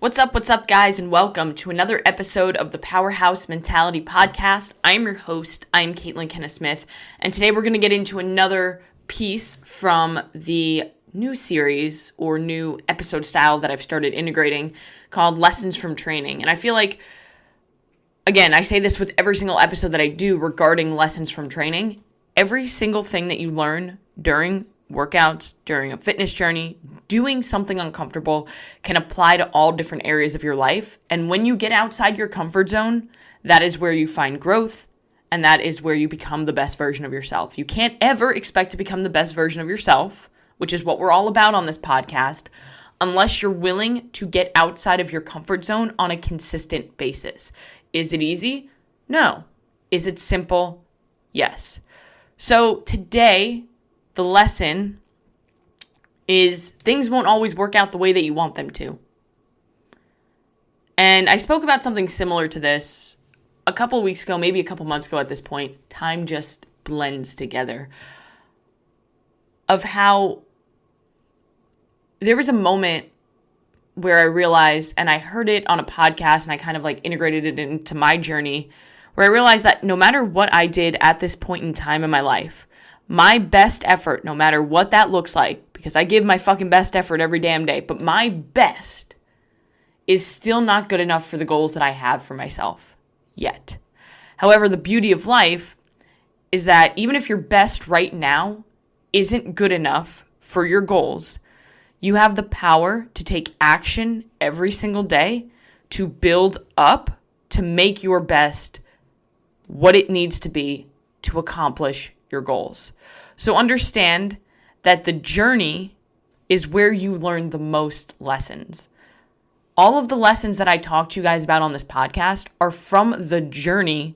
What's up, guys, and welcome to another episode of the Powerhouse Mentality podcast. I'm your host. I'm Caitlin Kenna-Smith, and today we're going to get into another piece from the new series or new episode style that I've started integrating called Lessons from Training. And I feel like, again, I say this with every single episode that I do regarding lessons from training. Every single thing that you learn during workouts, during a fitness journey, doing something uncomfortable can apply to all different areas of your life. And when you get outside your comfort zone, that is where you find growth, and that is where you become the best version of yourself. You can't ever expect to become the best version of yourself, which is what we're all about on this podcast, unless you're willing to get outside of your comfort zone on a consistent basis. Is it easy? No. Is it simple? Yes. So today, the lesson is things won't always work out the way that you want them to. And I spoke about something similar to this a couple weeks ago, maybe a couple months ago at this point. Time just blends together. Of how there was a moment where I realized, and I heard it on a podcast and I kind of like integrated it into my journey, where I realized that no matter what I did at this point in time in my life, my best effort, no matter what that looks like, because I give my fucking best effort every damn day, but my best is still not good enough for the goals that I have for myself yet. However, the beauty of life is that even if your best right now isn't good enough for your goals, you have the power to take action every single day to build up, to make your best what it needs to be to accomplish your goals. So understand that the journey is where you learn the most lessons. All of the lessons that I talk to you guys about on this podcast are from the journey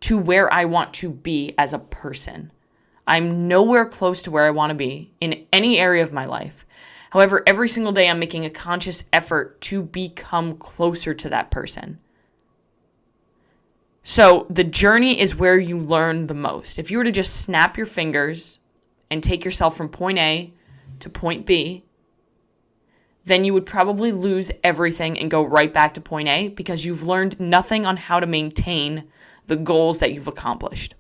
to where I want to be as a person. I'm nowhere close to where I want to be in any area of my life. However, every single day I'm making a conscious effort to become closer to that person. So the journey is where you learn the most. If you were to just snap your fingers and take yourself from point A to point B, then you would probably lose everything and go right back to point A because you've learned nothing on how to maintain the goals that you've accomplished.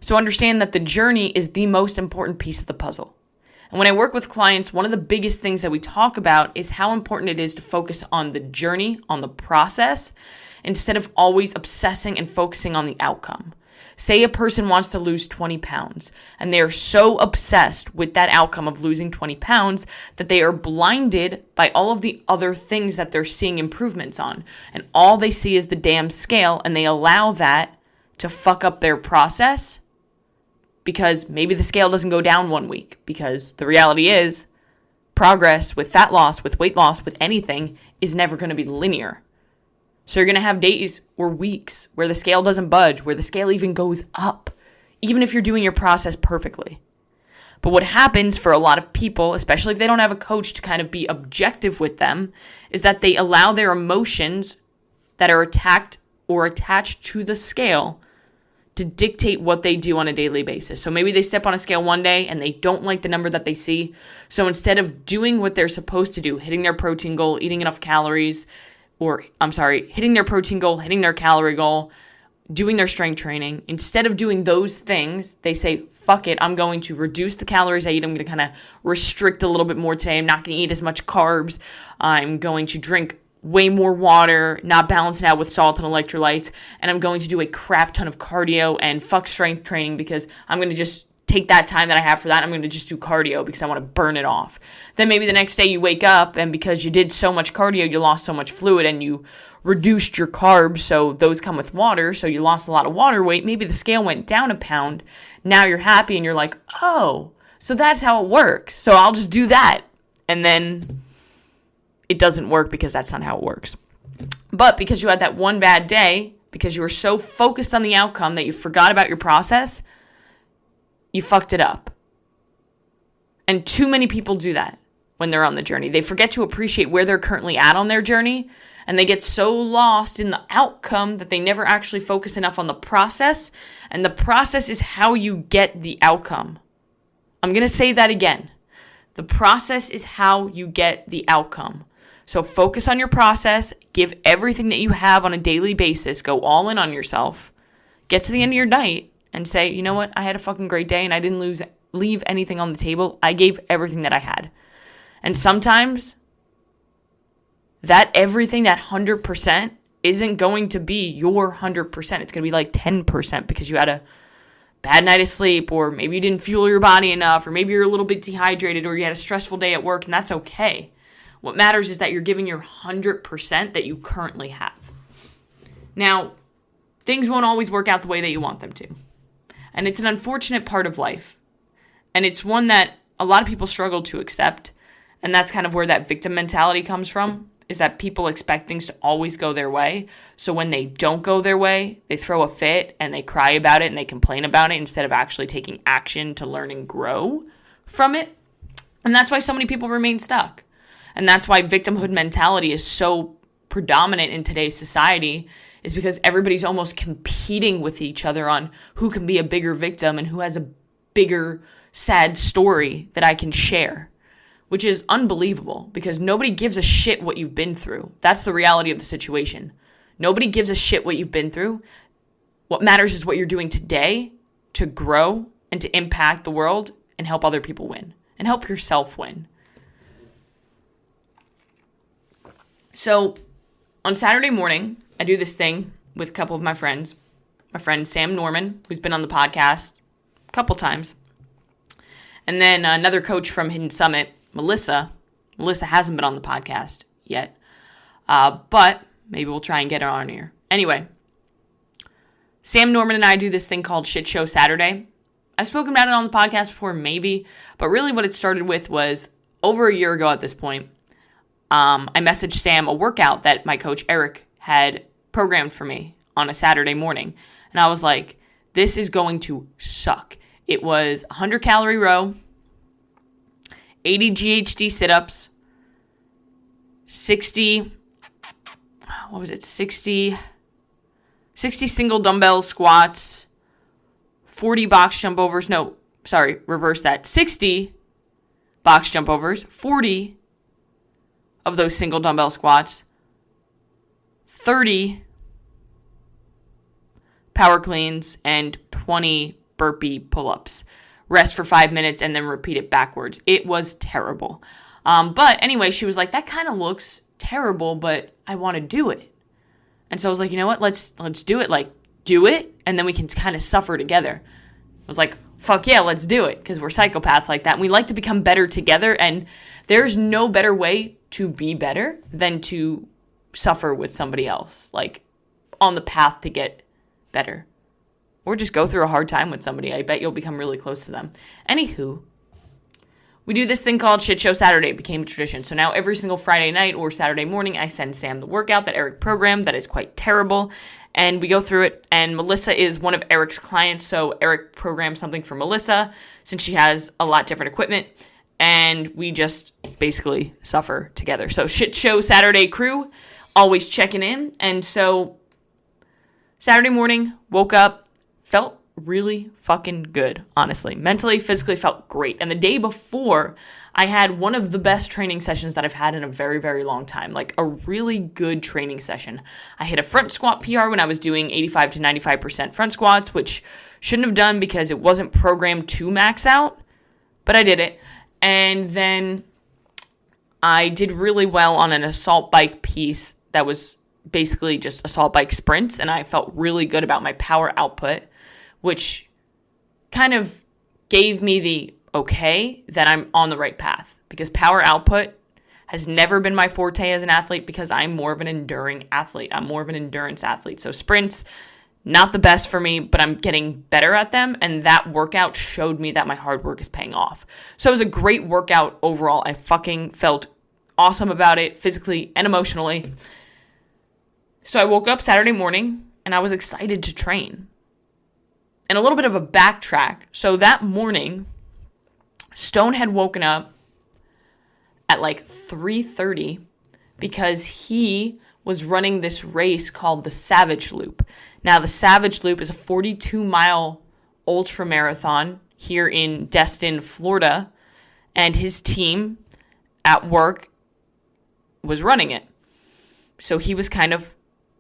So understand that the journey is the most important piece of the puzzle. And when I work with clients, one of the biggest things that we talk about is how important it is to focus on the journey, on the process, instead of always obsessing and focusing on the outcome. Say a person wants to lose 20 pounds, and they are so obsessed with that outcome of losing 20 pounds that they are blinded by all of the other things that they're seeing improvements on. And all they see is the damn scale, and they allow that to fuck up their process because maybe the scale doesn't go down 1 week, because the reality is progress with fat loss, with weight loss, with anything is never going to be linear. So you're going to have days or weeks where the scale doesn't budge, where the scale even goes up, even if you're doing your process perfectly. But what happens for a lot of people, especially if they don't have a coach to kind of be objective with them, is that they allow their emotions that are attacked or attached to the scale to dictate what they do on a daily basis. So maybe they step on a scale one day and they don't like the number that they see. So instead of doing what they're supposed to do, hitting their protein goal, eating enough calories, hitting their protein goal, hitting their calorie goal, doing their strength training, instead of doing those things, they say, fuck it, I'm going to reduce the calories I eat. I'm going to kind of restrict a little bit more today. I'm not going to eat as much carbs. I'm going to drink way more water, not balance it out with salt and electrolytes, and I'm going to do a crap ton of cardio and fuck strength training because I'm going to just take that time that I have for that. I'm going to just do cardio because I want to burn it off. Then maybe the next day you wake up and because you did so much cardio, you lost so much fluid and you reduced your carbs. So those come with water. So you lost a lot of water weight. Maybe the scale went down a pound. Now you're happy and you're like, oh, so that's how it works. So I'll just do that. And then it doesn't work because that's not how it works. But because you had that one bad day, because you were so focused on the outcome that you forgot about your process, you fucked it up. And too many people do that when they're on the journey. They forget to appreciate where they're currently at on their journey, and they get so lost in the outcome that they never actually focus enough on the process. And the process is how you get the outcome. I'm going to say that again. The process is how you get the outcome. So focus on your process, give everything that you have on a daily basis, go all in on yourself, get to the end of your night and say, you know what, I had a fucking great day and I didn't leave anything on the table. I gave everything that I had. And sometimes that everything, that 100%, isn't going to be your 100%. It's going to be like 10% because you had a bad night of sleep, or maybe you didn't fuel your body enough, or maybe you're a little bit dehydrated, or you had a stressful day at work, and that's okay. What matters is that you're giving your 100% that you currently have. Now, things won't always work out the way that you want them to. And it's an unfortunate part of life. And it's one that a lot of people struggle to accept. And that's kind of where that victim mentality comes from, is that people expect things to always go their way. So when they don't go their way, they throw a fit and they cry about it and they complain about it instead of actually taking action to learn and grow from it. And that's why so many people remain stuck. And that's why victimhood mentality is so predominant in today's society, is because everybody's almost competing with each other on who can be a bigger victim and who has a bigger sad story that I can share. Which is unbelievable, because nobody gives a shit what you've been through. That's the reality of the situation. Nobody gives a shit what you've been through. What matters is what you're doing today to grow and to impact the world and help other people win and help yourself win. So on Saturday morning, I do this thing with a couple of my friends. My friend Sam Norman, who's been on the podcast a couple times. And then another coach from Hidden Summit, Melissa hasn't been on the podcast yet, but maybe we'll try and get her on here. Anyway, Sam Norman and I do this thing called Shit Show Saturday. I've spoken about it on the podcast before, maybe, but really what it started with was over a year ago at this point. I messaged Sam a workout that my coach Eric had programmed for me on a Saturday morning, and I was like, this is going to suck. It was 100-calorie row, 80 GHD sit-ups, 60 single dumbbell squats, 40 box jump overs. No, sorry, reverse that. 60 box jump overs, 40 of those single dumbbell squats, 30 power cleans, and 20 burpee pull-ups. Rest for 5 minutes and then repeat it backwards. It was terrible. But anyway, she was like, that kind of looks terrible, but I want to do it. And so I was like, you know what? Let's do it. Like, do it, and then we can kind of suffer together. I was like, fuck yeah, let's do it, because we're psychopaths like that. And we like to become better together, and there's no better way to be better than to suffer with somebody else, like on the path to get better. Or just go through a hard time with somebody. I bet you'll become really close to them. Anywho, we do this thing called Shit Show Saturday. It became a tradition. So now every single Friday night or Saturday morning, I send Sam the workout that Eric programmed that is quite terrible. And we go through it. And Melissa is one of Eric's clients. So Eric programmed something for Melissa since she has a lot different equipment. And we just basically suffer together. So Shit Show Saturday crew, always checking in. And so Saturday morning, woke up. Felt really fucking good, honestly. Mentally, physically felt great. And the day before, I had one of the best training sessions that I've had in a very, very long time. Like a really good training session. I hit a front squat PR when I was doing 85 to 95% front squats, which shouldn't have done because it wasn't programmed to max out, but I did it. And then I did really well on an assault bike piece that was basically just assault bike sprints, and I felt really good about my power output, which kind of gave me the okay that I'm on the right path, because power output has never been my forte as an athlete because I'm more of an enduring athlete. I'm more of an endurance athlete. So sprints, not the best for me, but I'm getting better at them, and that workout showed me that my hard work is paying off. So it was a great workout overall. I fucking felt awesome about it physically and emotionally. So I woke up Saturday morning, and I was excited to train. And a little bit of a backtrack. So that morning, Stone had woken up at like 3:30 because he was running this race called the Savage Loop. Now, the Savage Loop is a 42-mile ultra marathon here in Destin, Florida. And his team at work was running it. So he was kind of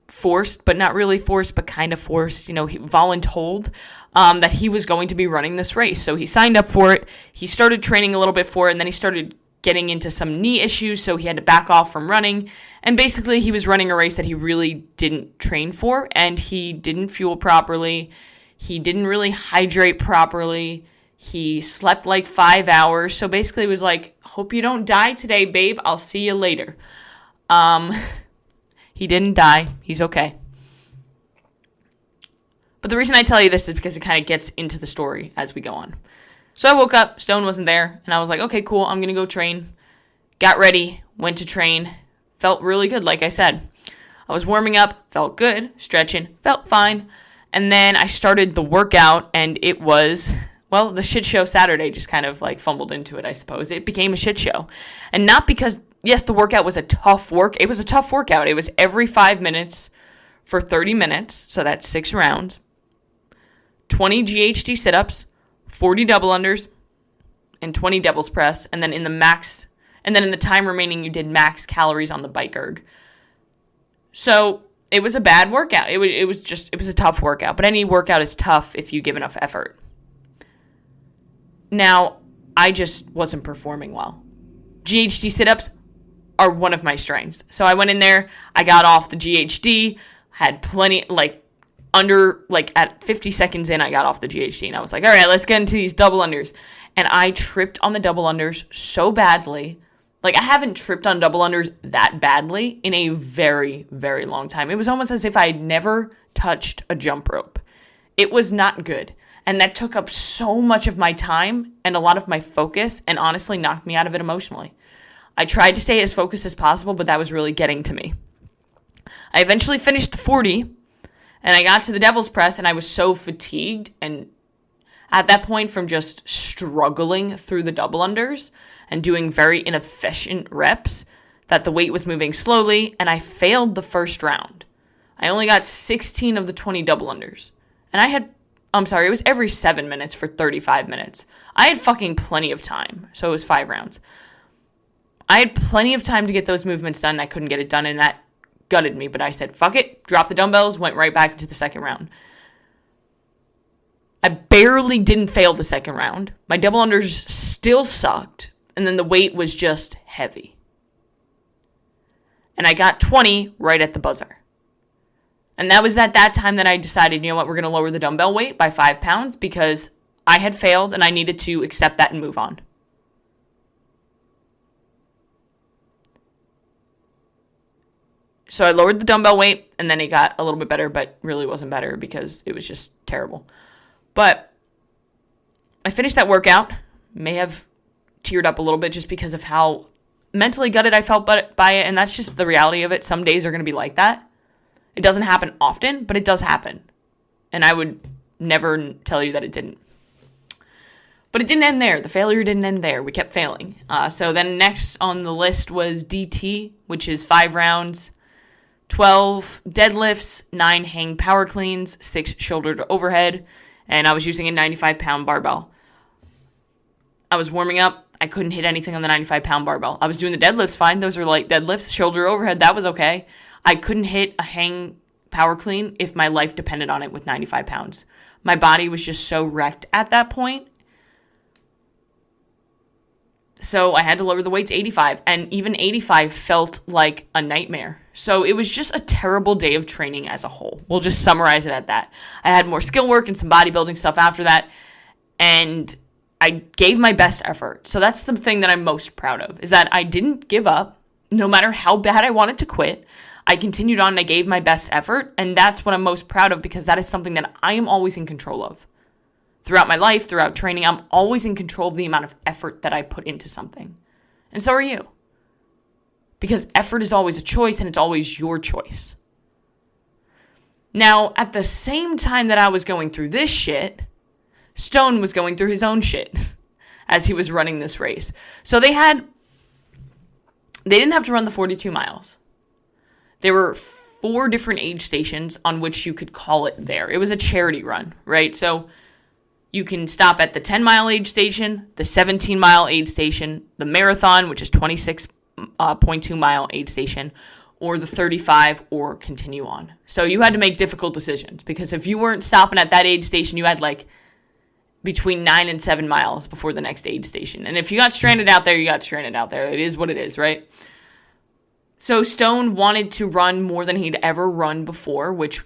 forced, but not really forced, but kind of forced, he voluntold that he was going to be running this race. So he signed up for it. He started training a little bit for it, and then he started getting into some knee issues, so he had to back off from running. And basically, he was running a race that he really didn't train for, and he didn't fuel properly. He didn't really hydrate properly. He slept like 5 hours. So basically, it was like, hope you don't die today, babe. I'll see you later. He didn't die. He's okay. But the reason I tell you this is because it kind of gets into the story as we go on. So I woke up, Stone wasn't there, and I was like, okay, cool, I'm going to go train. Got ready, went to train, felt really good, like I said. I was warming up, felt good, stretching, felt fine. And then I started the workout, and it was, the shit show Saturday just kind of like fumbled into it, I suppose. It became a shit show. And not because, yes, the workout was a tough it was a tough workout. It was every 5 minutes for 30 minutes, so that's 6 rounds, 20 GHD sit-ups, 40 double unders, and 20 devil's press, and then in the time remaining, you did max calories on the bike erg. So it was a bad workout. It was a tough workout, but any workout is tough if you give enough effort. Now, I just wasn't performing well. GHD sit-ups are one of my strengths. So I went in there, I got off the GHD, had plenty, at 50 seconds in, I got off the GHD, and I was like, all right, let's get into these double unders. And I tripped on the double unders so badly. I haven't tripped on double unders that badly in a very, very long time. It was almost as if I had never touched a jump rope. It was not good. And that took up so much of my time and a lot of my focus, and honestly knocked me out of it emotionally. I tried to stay as focused as possible, but that was really getting to me. I eventually finished the 40, and I got to the devil's press, and I was so fatigued, and at that point from just struggling through the double unders and doing very inefficient reps, that the weight was moving slowly, and I failed the first round. I only got 16 of the 20 double unders. And it was every 7 minutes for 35 minutes. I had fucking plenty of time, so it was 5 rounds. I had plenty of time to get those movements done, and I couldn't get it done, and that gutted me, but I said, fuck it, dropped the dumbbells, went right back into the second round. I barely didn't fail the second round. My double unders still sucked, and then the weight was just heavy. And I got 20 right at the buzzer. And that was at that time that I decided, we're going to lower the dumbbell weight by 5 pounds because I had failed and I needed to accept that and move on. So I lowered the dumbbell weight, and then it got a little bit better, but really wasn't better because it was just terrible. But I finished that workout, may have teared up a little bit just because of how mentally gutted I felt by it, and that's just the reality of it. Some days are going to be like that. It doesn't happen often, but it does happen. And I would never tell you that it didn't. But it didn't end there. The failure didn't end there. We kept failing. So then next on the list was DT, which is 5 rounds, 12 deadlifts, 9 hang power cleans, 6 shoulder to overhead, and I was using a 95-pound barbell. I was warming up. I couldn't hit anything on the 95-pound barbell. I was doing the deadlifts fine. Those are light deadlifts. Shoulder overhead, that was okay. I couldn't hit a hang power clean if my life depended on it with 95 pounds. My body was just so wrecked at that point. So I had to lower the weight to 85, and even 85 felt like a nightmare. So it was just a terrible day of training as a whole. We'll just summarize it at that. I had more skill work and some bodybuilding stuff after that, and I gave my best effort. So that's the thing that I'm most proud of, is that I didn't give up, no matter how bad I wanted to quit. I continued on and I gave my best effort, and that's what I'm most proud of because that is something that I am always in control of. Throughout my life, throughout training, I'm always in control of the amount of effort that I put into something. And so are you. Because effort is always a choice, and it's always your choice. Now, at the same time that I was going through this shit, Stone was going through his own shit as he was running this race. So they didn't have to run the 42 miles. There were 4 different aid stations on which you could call it there. It was a charity run, right? So you can stop at the 10-mile aid station, the 17-mile aid station, the marathon, which is 26 0.2 mile aid station, or the 35, or continue on. So you had to make difficult decisions, because if you weren't stopping at that aid station, you had like between 9 and 7 miles before the next aid station. And if you got stranded out there, you got stranded out there. It is what it is, right? So Stone wanted to run more than he'd ever run before, which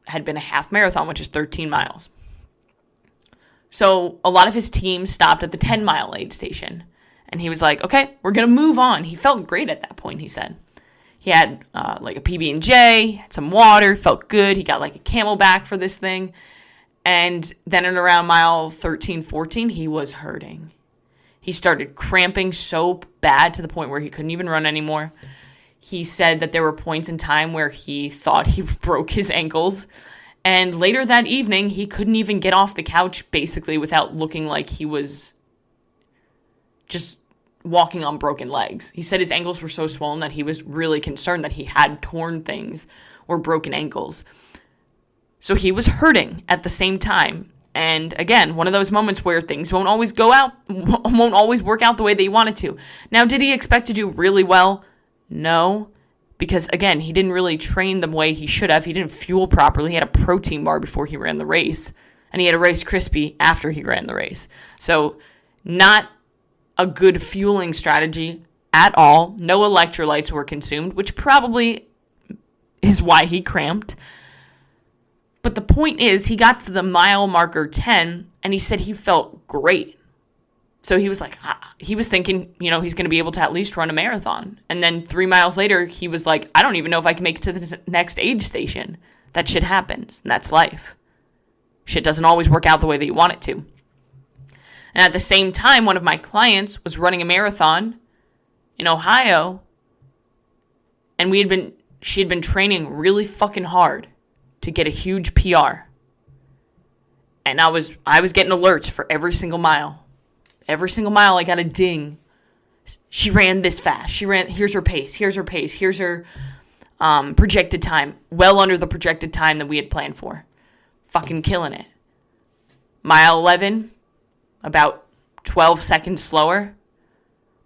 had been a half marathon, which is 13 miles. So a lot of his team stopped at the 10-mile aid station. And he was like, okay, we're going to move on. He felt great at that point, he said. He had like a PB&J, had some water, felt good. He got like a Camelback for this thing. And then at around mile 13, 14, he was hurting. He started cramping so bad to the point where he couldn't even run anymore. He said that there were points in time where he thought he broke his ankles. And later that evening, he couldn't even get off the couch, basically, without looking like he was just walking on broken legs. He said his ankles were so swollen that he was really concerned that he had torn things or broken ankles. So he was hurting at the same time. And again, one of those moments where things won't always work out the way they wanted to. Now, did he expect to do really well? No, because again, he didn't really train the way he should have. He didn't fuel properly. He had a protein bar before he ran the race, and he had a Rice Krispie after he ran the race. So not a good fueling strategy at all. No electrolytes were consumed, which probably is why he cramped. But the point is, he got to the mile marker 10, and he said he felt great. So he was like, he was thinking, he's going to be able to at least run a marathon. And then 3 miles later, he was like, I don't even know if I can make it to the next aid station. That shit happens, and that's life. Shit doesn't always work out the way that you want it to. And at the same time, one of my clients was running a marathon in Ohio, and she had been training really fucking hard to get a huge PR. And I was getting alerts for every single mile. Every single mile I got a ding. She ran this fast. Here's her pace. Here's her projected time. Well under the projected time that we had planned for. Fucking killing it. Mile 11, about 12 seconds slower.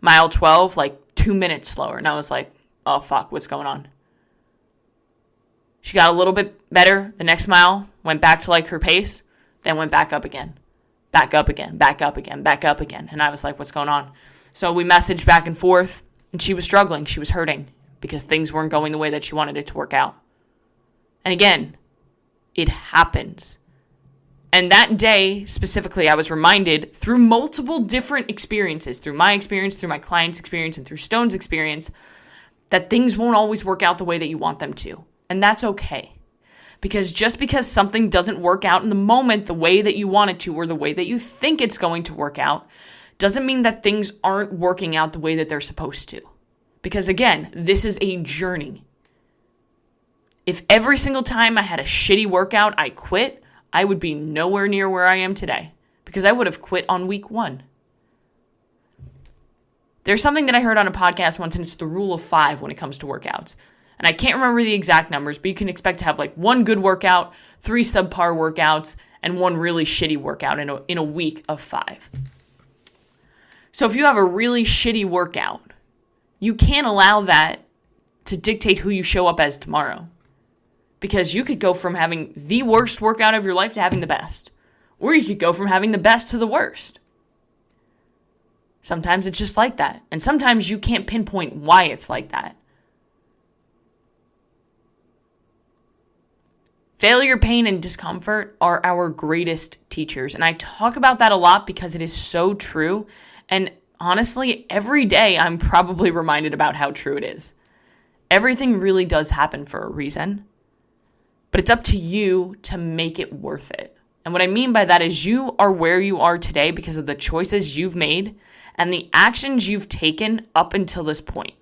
Mile 12, like 2 minutes slower. And I was like, oh fuck, what's going on? She got a little bit better. The next mile went back to like her pace, then went back up again. Back up again, back up again, back up again. And I was like, what's going on? So we messaged back and forth, and she was struggling. She was hurting because things weren't going the way that she wanted it to work out. And again, it happens. And that day, specifically, I was reminded through multiple different experiences, through my experience, through my client's experience, and through Stone's experience, that things won't always work out the way that you want them to. And that's okay. Because just because something doesn't work out in the moment the way that you want it to, or the way that you think it's going to work out, doesn't mean that things aren't working out the way that they're supposed to. Because again, this is a journey. If every single time I had a shitty workout, I quit, I would be nowhere near where I am today. Because I would have quit on week 1. There's something that I heard on a podcast once, and it's the rule of 5 when it comes to workouts. And I can't remember the exact numbers, but you can expect to have like 1 good workout, 3 subpar workouts, and 1 really shitty workout in a week of 5. So if you have a really shitty workout, you can't allow that to dictate who you show up as tomorrow. Because you could go from having the worst workout of your life to having the best. Or you could go from having the best to the worst. Sometimes it's just like that. And sometimes you can't pinpoint why it's like that. Failure, pain, and discomfort are our greatest teachers. And I talk about that a lot because it is so true. And honestly, every day I'm probably reminded about how true it is. Everything really does happen for a reason. But it's up to you to make it worth it. And what I mean by that is you are where you are today because of the choices you've made and the actions you've taken up until this point.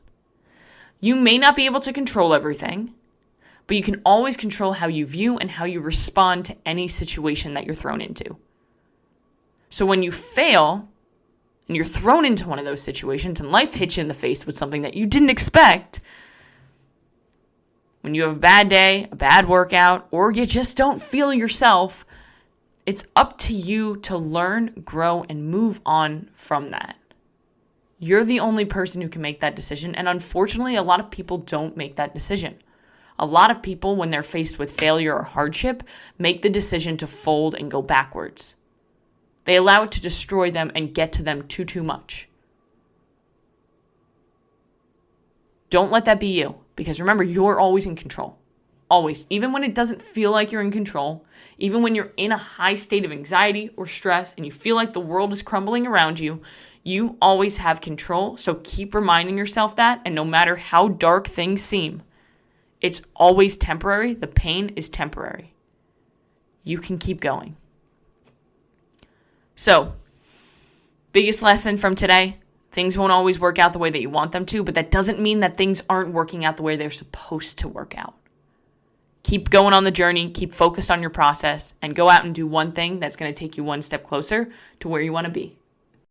You may not be able to control everything, but you can always control how you view and how you respond to any situation that you're thrown into. So when you fail and you're thrown into one of those situations and life hits you in the face with something that you didn't expect, when you have a bad day, a bad workout, or you just don't feel yourself, it's up to you to learn, grow, and move on from that. You're the only person who can make that decision. And unfortunately, a lot of people don't make that decision. A lot of people, when they're faced with failure or hardship, make the decision to fold and go backwards. They allow it to destroy them and get to them too much. Don't let that be you, because remember, you're always in control. Always. Even when it doesn't feel like you're in control, even when you're in a high state of anxiety or stress and you feel like the world is crumbling around you, you always have control. So keep reminding yourself that, and no matter how dark things seem, it's always temporary. The pain is temporary. You can keep going. So, biggest lesson from today, things won't always work out the way that you want them to, but that doesn't mean that things aren't working out the way they're supposed to work out. Keep going on the journey, keep focused on your process, and go out and do one thing that's going to take you one step closer to where you want to be.